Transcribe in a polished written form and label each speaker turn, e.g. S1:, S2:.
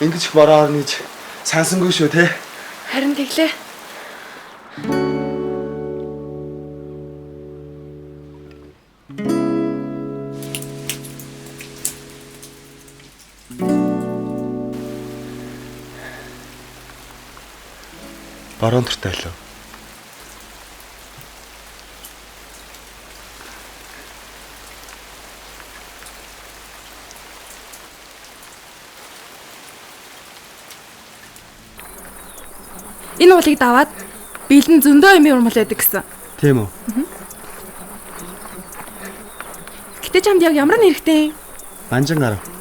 S1: Ингэж их бороо орно гэж сансангүй шүү те.
S2: Харин тэглээ.
S1: Баруун туртай лөө.
S2: Энэ уулыг даваад бэлэн зөндөө юм урмал байдаг гэсэн.
S1: Тийм үү?
S2: Гэтэ чамд яг ямар нэрхтэй?
S1: Банжин гарав.